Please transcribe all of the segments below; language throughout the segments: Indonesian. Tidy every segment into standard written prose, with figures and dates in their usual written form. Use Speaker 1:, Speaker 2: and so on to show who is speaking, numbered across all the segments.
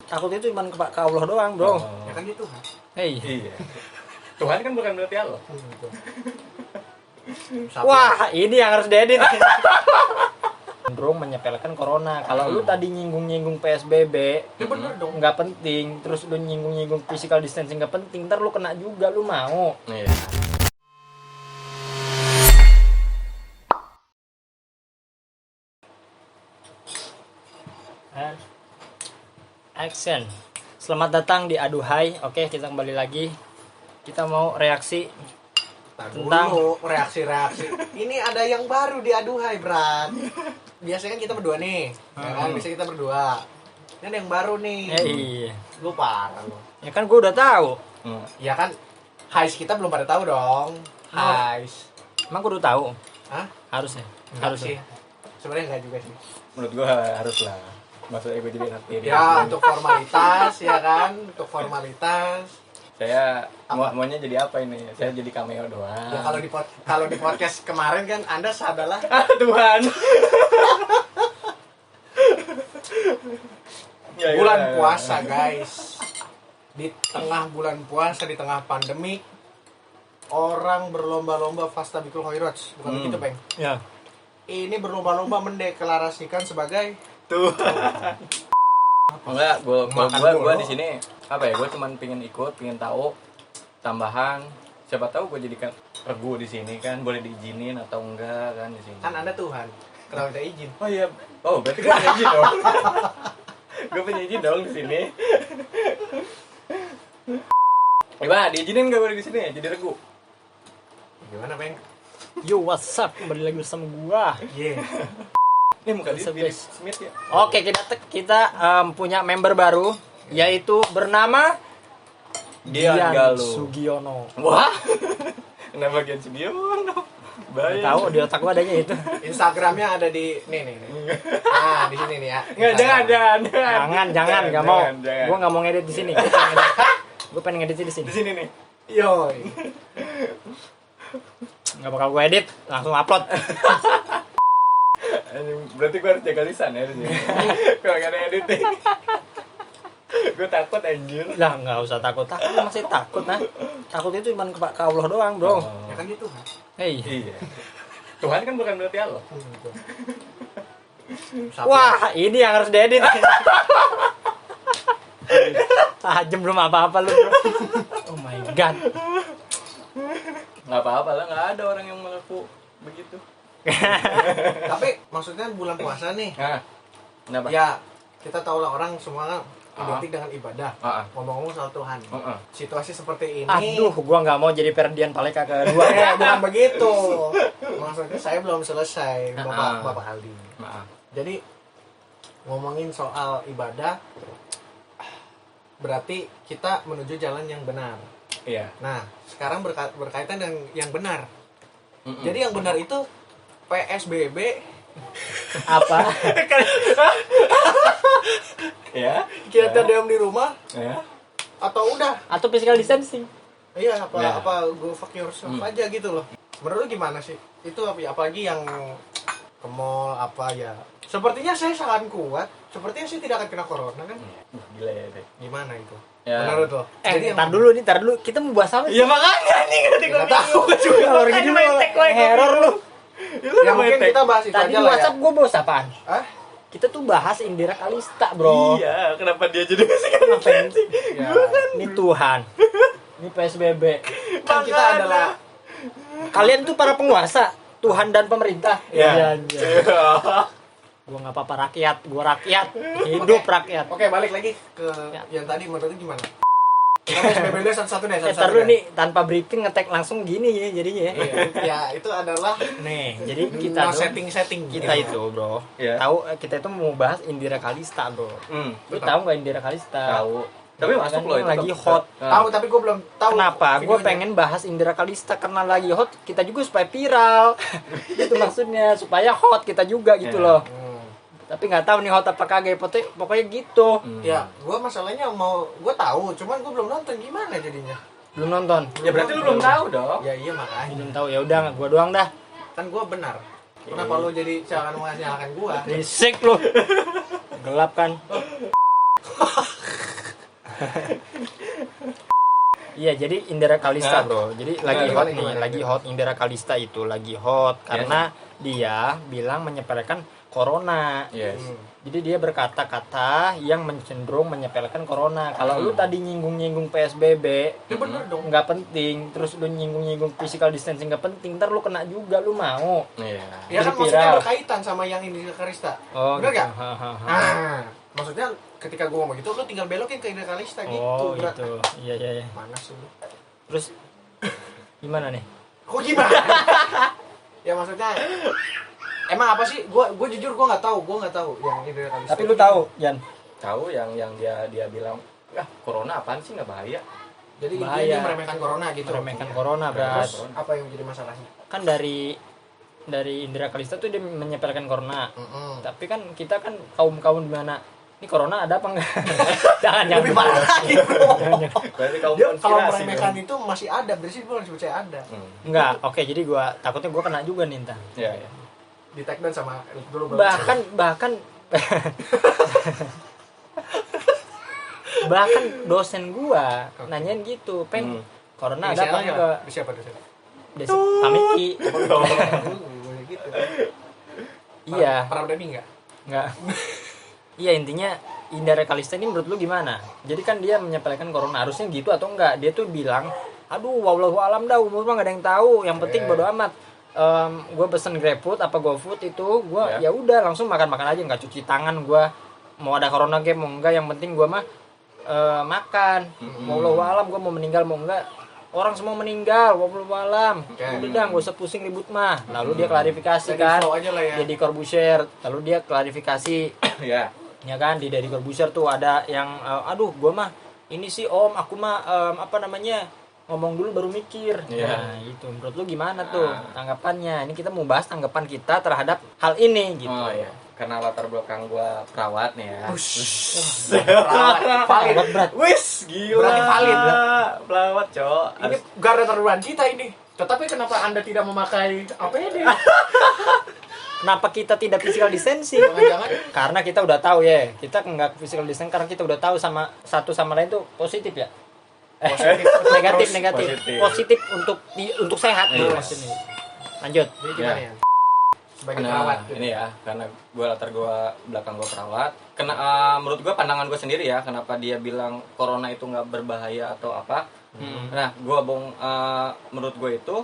Speaker 1: Takut itu cuma ke Allah doang, bro.
Speaker 2: Ya kan itu.
Speaker 1: Hei.
Speaker 3: Iya. Tuhan kan bukan berarti Allah.
Speaker 1: Wah, ini yang harus diedit. Cenderung menyepelekan corona. Kalau lu tadi nyinggung-nyinggung PSBB,
Speaker 2: Ya bener dong.
Speaker 1: nggak penting. Terus lu nyinggung-nyinggung physical distancing nggak penting. Ntar lu kena juga, lu mau.
Speaker 3: Iya.
Speaker 1: Action. Selamat datang di Aduhai. Oke, kita kembali lagi. Kita mau reaksi tentang
Speaker 2: Dulu reaksi-reaksi. Ini ada yang baru di Aduhai, Brat. Biasanya kan kita berdua nih. Ya kan? Biasanya kita berdua. Ini ada yang baru nih.
Speaker 1: iya.
Speaker 2: Lu parah lu.
Speaker 1: Ya kan gue udah tahu.
Speaker 2: Ya kan Hais kita belum pada tahu dong. Hais.
Speaker 1: Emang gue udah tahu.
Speaker 2: Hah?
Speaker 1: Harusnya.
Speaker 2: Enggak
Speaker 1: Harusnya.
Speaker 2: sih. Sebenarnya enggak juga sih.
Speaker 3: Menurut gua harus lah. Maksudnya gue jadi anak tiri.
Speaker 2: Ya, untuk formalitas ya kan, untuk formalitas.
Speaker 3: Saya maunya jadi apa ini? Saya jadi cameo doang.
Speaker 2: Ya kalau di podcast kemarin kan Anda adalah
Speaker 3: Tuhan. Ya,
Speaker 2: bulan
Speaker 3: ya.
Speaker 2: puasa, guys. Di tengah bulan puasa, di tengah pandemi, orang berlomba-lomba fastabikul khairat. Bukan begitu, Bang?
Speaker 1: Ya.
Speaker 2: Ini berlomba-lomba mendeklarasikan sebagai
Speaker 3: Tuhan. Enggak, gua
Speaker 2: Makan
Speaker 3: di sini apa ya? Gua cuman pingin ikut, pingin tahu tambahan. Siapa tahu gua jadikan regu di sini kan, boleh diizinin atau enggak kan di sini.
Speaker 2: kan Anda Tuhan. Kenapa tidak izin?
Speaker 3: Oh iya. Oh, berarti gua punya izin dong. Gua punya izin dong di sini. Gimana? Diizinin enggak boleh di sini jadi regu?
Speaker 2: Gimana, Bang?
Speaker 1: Yo, what's up? Kembali lagi bersama gua.
Speaker 2: Iya.
Speaker 3: Ini muka dia
Speaker 1: Bisa,
Speaker 3: mirip
Speaker 1: guys.
Speaker 3: Smith ya.
Speaker 1: Oke, kita punya member baru yaitu bernama
Speaker 3: Dian Galuh.
Speaker 1: Sugiono.
Speaker 3: Wah. Kenapa Gian Sugiono?
Speaker 1: Nggak
Speaker 3: Bayang.
Speaker 1: tahu di otak gua adanya itu.
Speaker 2: Instagramnya ada di nih. Nah, di sini nih ya.
Speaker 3: Enggak, jangan.
Speaker 1: Jangan, nggak mau.
Speaker 3: Jangan.
Speaker 1: Gua nggak mau ngedit di sini. Gua pengen ngedit di sini.
Speaker 3: Di sini nih.
Speaker 2: Yoi.
Speaker 1: Nggak bakal gua edit, langsung upload.
Speaker 3: Berarti gue harus jaga lisan ya harusnya. Kalau gak ada editing. Gue takut anjir.
Speaker 1: Lah, nggak usah takut. Lu masih takut, nah. Takut itu cuma ke Allah doang, bro.
Speaker 2: Ya kan itu.
Speaker 1: Hei.
Speaker 3: Iya. Tuhan kan bukan berarti Allah.
Speaker 1: Wah, ini yang harus diedit. Tajam belum apa-apa lu, bro. Oh my god.
Speaker 3: Nggak apa-apa lah, nggak ada orang yang mengaku begitu.
Speaker 2: Tapi maksudnya bulan puasa nih.
Speaker 3: Nah, kenapa?
Speaker 2: Ya, kita tahu lah orang semua kan identik dengan ibadah. Ngomong-ngomong soal Tuhan. Situasi seperti ini.
Speaker 1: Aduh, gua nggak mau jadi Ferdian Paleka kedua.
Speaker 2: Bukan begitu. Maksudnya saya belum selesai, Bapak Aldi.
Speaker 3: Maaf.
Speaker 2: Jadi ngomongin soal ibadah, berarti kita menuju jalan yang benar.
Speaker 3: Iya.
Speaker 2: Nah, sekarang berkaitan dengan yang benar. Jadi yang benar itu PSBB
Speaker 1: Apa?
Speaker 3: Ya.
Speaker 2: kita diam di rumah
Speaker 3: Ya.
Speaker 2: atau udah?
Speaker 1: Atau physical distancing?
Speaker 2: Iya,
Speaker 3: Ya.
Speaker 2: go fuck yourself aja gitu loh. Menurut lu gimana sih? Itu apalagi yang ke mall apa ya? Sepertinya saya sangat kuat. Sepertinya sih tidak akan kena corona kan?
Speaker 3: Gila ya deh.
Speaker 2: Gimana itu?
Speaker 3: Ya.
Speaker 2: Menurut lo?
Speaker 1: Tar dulu. Kita mau bahas apa sih?
Speaker 3: Ya makanya nih ngerti gue
Speaker 2: Nggak tahu
Speaker 3: juga.
Speaker 1: Kalau gini lu error lu.
Speaker 2: Ya mungkin kita bahas itu
Speaker 1: Tadi
Speaker 2: aja
Speaker 1: di
Speaker 2: lah
Speaker 1: WhatsApp
Speaker 2: ya.
Speaker 1: gua bahas apaan?
Speaker 2: Hah?
Speaker 1: Kita tuh bahas Indira Kalista, bro.
Speaker 3: Iya, kenapa dia jadi physical
Speaker 1: Ngapain?
Speaker 3: distancing?
Speaker 2: Ya.
Speaker 1: Ini Tuhan. Ini PSBB.
Speaker 2: Kan kita
Speaker 3: Makanya.
Speaker 2: adalah
Speaker 1: Kalian tuh para penguasa, Tuhan dan pemerintah.
Speaker 3: Ya.
Speaker 1: Iya. Gua nggak apa-apa rakyat, gua rakyat. Hidup rakyat.
Speaker 2: Oke, balik lagi ke
Speaker 1: Ya.
Speaker 2: yang tadi menurut lu gimana? Kita PSBB dulu satu-satu deh,
Speaker 1: Ntar
Speaker 2: satu-satu
Speaker 1: lu
Speaker 2: deh.
Speaker 1: nih tanpa briefing ngetek langsung gini ya jadinya ya.
Speaker 2: Iya, ya itu adalah
Speaker 1: Nih, jadi kita
Speaker 2: no
Speaker 1: tuh-
Speaker 2: setting-setting.
Speaker 1: kita itu, bro.
Speaker 3: Iya.
Speaker 1: Tahu kita itu mau bahas Indira Kalista, bro. Lu tahu nggak Indira Kalista?
Speaker 3: Tahu. Tapi
Speaker 1: Kan
Speaker 3: masuk loh itu
Speaker 1: lagi hot.
Speaker 2: Tahu tapi gue belum tahu.
Speaker 1: Kenapa? Gue
Speaker 2: videonya.
Speaker 1: pengen bahas Indira Kalista karena lagi hot. Kita juga supaya viral. Itu maksudnya supaya hot kita juga gitu
Speaker 3: Ya.
Speaker 1: loh.
Speaker 2: Hmm.
Speaker 1: Tapi nggak tahu nih hot apa kagak. Pokoknya gitu.
Speaker 2: Ya, gue masalahnya gue tahu, cuman gue belum nonton gimana jadinya.
Speaker 1: Belum nonton.
Speaker 3: Ya berarti lu belum tahu dong.
Speaker 2: Ya iya makanya.
Speaker 1: Belum tahu ya udah gue doang dah.
Speaker 2: Kan gue benar. Kenapa lu jadi jangan menyalahkan gue?
Speaker 1: Risik lu. Gelap kan. Iya, jadi Indra Kalista,
Speaker 3: Nah.
Speaker 1: bro. Jadi lagi
Speaker 2: Gimana,
Speaker 1: hot nih,
Speaker 2: gimana?
Speaker 1: lagi hot Indra Kalista itu lagi hot karena dia bilang menyepelekan corona.
Speaker 3: Yes.
Speaker 1: Jadi dia berkata-kata yang cenderung menyepelekan corona. Kalau lu tadi nyinggung-nyinggung PSBB,
Speaker 2: Ya bener dong.
Speaker 1: nggak penting, terus lu nyinggung-nyinggung physical distancing nggak penting, ntar lu kena juga, lu mau.
Speaker 3: Iya.
Speaker 2: Ya kan
Speaker 1: Jadi
Speaker 2: maksudnya
Speaker 1: viral.
Speaker 2: berkaitan sama yang Indra Kalista.
Speaker 1: Oh,
Speaker 2: Bener
Speaker 1: gitu.
Speaker 2: gak?
Speaker 1: Hahaha.
Speaker 2: Nah, maksudnya ketika gue ngomong gitu, lu tinggal belokin ke Indra Kalista gitu.
Speaker 1: Oh,
Speaker 2: Bra.
Speaker 1: gitu. Iya, iya, iya.
Speaker 2: Mana sih lu?
Speaker 1: Terus gimana nih?
Speaker 2: Kok gimana? Ya maksudnya emang apa sih? Gue jujur gue nggak tahu yang Indra Kalista.
Speaker 1: Tapi lu tahu, Jan?
Speaker 3: Tahu yang dia bilang, corona apaan sih, nggak bahaya.
Speaker 2: Jadi
Speaker 1: Bahaya.
Speaker 2: dia meremehkan corona gitu.
Speaker 1: Meremehkan corona, Bras.
Speaker 2: Terus apa yang jadi masalahnya?
Speaker 1: Kan dari Indra Kalista tuh dia menyepelekan corona. Tapi kan kita kan kaum di mana ini corona ada apa enggak? jangan
Speaker 2: Lebih parah lagi, bro.
Speaker 3: Berarti kamu
Speaker 2: Dia kalau
Speaker 3: konspirasi
Speaker 2: meremehkan
Speaker 3: dong.
Speaker 2: itu masih ada, berarti gue harus percaya ada.
Speaker 1: Enggak. Oke, jadi takutnya gua kena juga nih entar.
Speaker 3: Iya, iya.
Speaker 2: Di take down sama dulu
Speaker 1: bahkan dosen gua nanyain gitu, "Pen, corona ada apa enggak?"
Speaker 2: Siapa dosen?
Speaker 1: Pamiki.
Speaker 2: Gitu.
Speaker 1: Iya,
Speaker 2: Para Dani enggak?
Speaker 1: enggak. Iya, intinya Indra Kalista ini menurut lu gimana? Jadi kan dia menyepelekan corona, harusnya gitu atau enggak? Dia tuh bilang, "Aduh, wallahu alam dah, umur mah gak ada yang tahu. Yang penting bodo amat. Gue pesen GrabFood apa GoFood itu, gue ya udah langsung makan aja, nggak cuci tangan. Gue mau ada corona game mau enggak, yang penting gue mah makan. Wallahu alam, gue mau meninggal mau enggak. Orang semua meninggal, wallahu alam. Udah dah, gak usah pusing ribut mah." Lalu dia klarifikasi
Speaker 2: Jadi
Speaker 1: kan.
Speaker 2: flow aja lah ya.
Speaker 1: Jadi Corbusier, lalu dia klarifikasi.
Speaker 3: Iya.
Speaker 1: Ya kan, di Deddy Corbuzier tuh ada yang aduh gua mah ini sih om, aku mah apa namanya, ngomong dulu baru mikir.
Speaker 3: Iya.
Speaker 1: Nah itu menurut lu gimana tuh tanggapannya? Ini kita mau bahas tanggapan kita terhadap hal ini gitu.
Speaker 3: Oh iya. Karena latar belakang gua perawat nih ya.
Speaker 2: Valid.
Speaker 1: Berat, berat.
Speaker 3: Wis, gila.
Speaker 2: Berarti valid,
Speaker 3: Perawat, Cok.
Speaker 2: Ini garda terdepan kita ini. Tetapi kenapa Anda tidak memakai APD?
Speaker 1: Kenapa kita tidak physical distancing?
Speaker 2: Jangan-jangan
Speaker 1: Karena kita udah tahu ya, kita nggak physical distancing karena kita udah tahu sama satu sama lain tuh positif ya.
Speaker 2: Positif.
Speaker 1: negatif
Speaker 3: Positif.
Speaker 1: positif untuk sehat
Speaker 3: Yes.
Speaker 1: bro, maksudnya. Lanjut.
Speaker 2: Jadi gimana ya? Sebagai
Speaker 3: Karena
Speaker 2: perawat. gitu.
Speaker 3: ini ya, karena belakang gua perawat. Menurut gua pandangan gua sendiri ya, kenapa dia bilang corona itu nggak berbahaya atau apa. Nah, menurut gua itu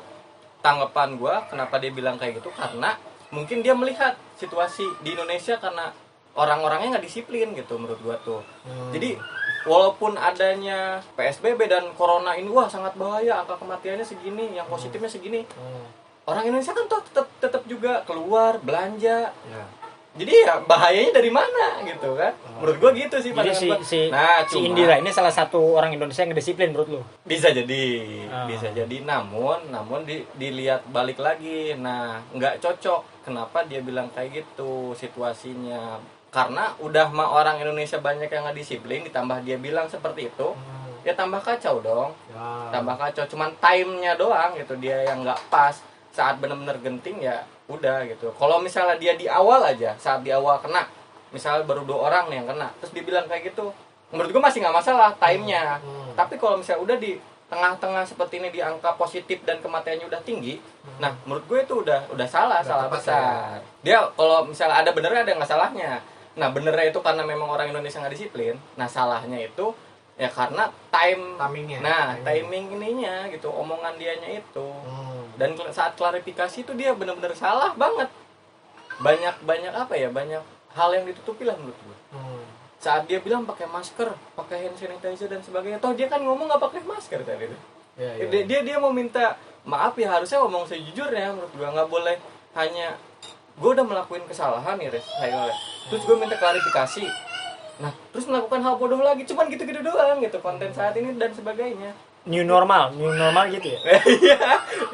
Speaker 3: tanggapan gua kenapa dia bilang kayak gitu, karena mungkin dia melihat situasi di Indonesia karena orang-orangnya nggak disiplin gitu menurut gua tuh. Jadi walaupun adanya PSBB dan corona ini wah sangat bahaya, angka kematiannya segini, yang positifnya segini. Orang Indonesia kan tuh tetap juga keluar belanja.
Speaker 2: Ya.
Speaker 3: Jadi ya bahayanya dari mana gitu kan? Menurut gua gitu sih
Speaker 1: Jadi
Speaker 3: pandangan gua.
Speaker 1: si
Speaker 3: cuma
Speaker 1: Indira ini salah satu orang Indonesia yang disiplin menurut lu?
Speaker 3: bisa jadi,
Speaker 1: Ah.
Speaker 3: bisa jadi. Namun dilihat balik lagi. Nah, nggak cocok. Kenapa dia bilang kayak gitu situasinya? Karena udah mah orang Indonesia banyak yang nggak disiplin, ditambah dia bilang seperti itu, ya tambah kacau dong.
Speaker 2: Ya.
Speaker 3: Tambah kacau. Cuman time-nya doang gitu dia yang nggak pas. Saat bener-bener genting ya udah gitu. Kalau misalnya dia di awal aja, saat di awal kena, misalnya baru 2 orang nih yang kena, terus dibilang kayak gitu, menurut gue masih nggak masalah time-nya. Tapi kalau misalnya udah di tengah-tengah seperti ini, di angka positif dan kematiannya udah tinggi, nah menurut gue itu udah salah
Speaker 2: tepat
Speaker 3: besar. Dia kalau misalnya ada benernya ada nggak salahnya. Nah benernya itu karena memang orang Indonesia nggak disiplin. Nah salahnya itu ya karena
Speaker 2: Timingnya.
Speaker 3: Nah timing ininya gitu, omongan dianya itu. Dan saat klarifikasi itu dia benar-benar salah banget. Banyak apa ya, banyak hal yang ditutupi lah menurut gue. Saat dia bilang pakai masker, pakai hand sanitizer dan sebagainya, toh dia kan ngomong nggak pakai masker tadi itu.
Speaker 2: Ya.
Speaker 3: Dia mau minta maaf ya, harusnya ngomong sejujurnya menurut gue. Nggak boleh hanya gue udah melakukan kesalahan nih terus gue minta klarifikasi, nah terus melakukan hal bodoh lagi, cuman gitu-gitu doang gitu konten saat ini dan sebagainya.
Speaker 1: New normal gitu ya.
Speaker 3: Iya.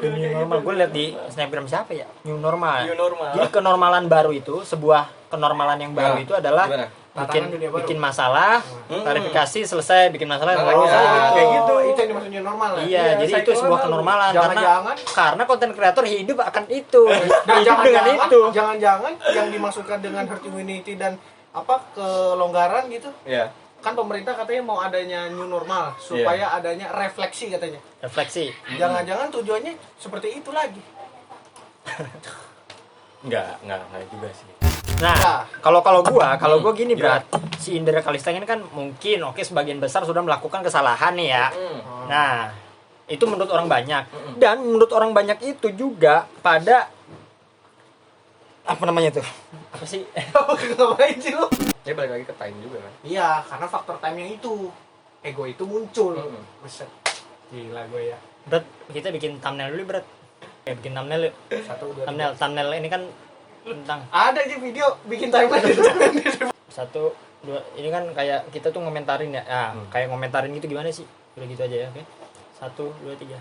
Speaker 1: New normal, gue lihat di snapgram siapa ya, new normal.
Speaker 3: New normal.
Speaker 1: Jadi kenormalan baru itu, sebuah kenormalan yang baru
Speaker 3: Nah,
Speaker 1: itu adalah
Speaker 3: gimana?
Speaker 2: Tatanan dunia baru.
Speaker 1: bikin masalah, klarifikasi, selesai, bikin masalah,
Speaker 3: Nah,
Speaker 1: selesai,
Speaker 3: iya,
Speaker 1: gitu.
Speaker 3: kayak gitu.
Speaker 2: Itu yang dimaksudnya normal ya.
Speaker 1: Iya, jadi
Speaker 3: saya
Speaker 1: itu
Speaker 3: kira
Speaker 1: sebuah
Speaker 3: baru.
Speaker 1: kenormalan
Speaker 2: Jangan-jangan-
Speaker 1: karena konten kreator hidup akan itu,
Speaker 2: Dan
Speaker 1: hidup dengan itu.
Speaker 2: jangan-jangan yang dimaksudkan dengan herd immunity dan apa kelonggaran gitu,
Speaker 3: Iya.
Speaker 2: kan pemerintah katanya mau adanya new normal supaya adanya refleksi katanya.
Speaker 1: Refleksi.
Speaker 2: Jangan-jangan tujuannya seperti itu lagi.
Speaker 3: Enggak juga sih.
Speaker 1: Nah, kalau gua gini, Brat. Si Indra Kalista ini kan mungkin sebagian besar sudah melakukan kesalahan nih ya. Nah, itu menurut orang banyak. Dan menurut orang banyak itu juga pada apa namanya tuh? Apa sih?
Speaker 2: Ngapain sih lu?
Speaker 3: Ya balik lagi ke time juga kan.
Speaker 2: Iya, karena faktor time yang itu. Ego itu muncul. Buset. Gila gue ya.
Speaker 1: Brat, kita bikin thumbnail dulu, Brat. Bikin thumbnail yuk.
Speaker 2: 1, 2, 3.
Speaker 1: Thumbnail ini kan tentang
Speaker 2: Ada aja video bikin timeline.
Speaker 1: 1, 2. Ini kan kayak kita tuh ngomentarin ya. Kayak ngomentarin gitu gimana sih? Udah gitu aja ya, oke. 1, 2, 3.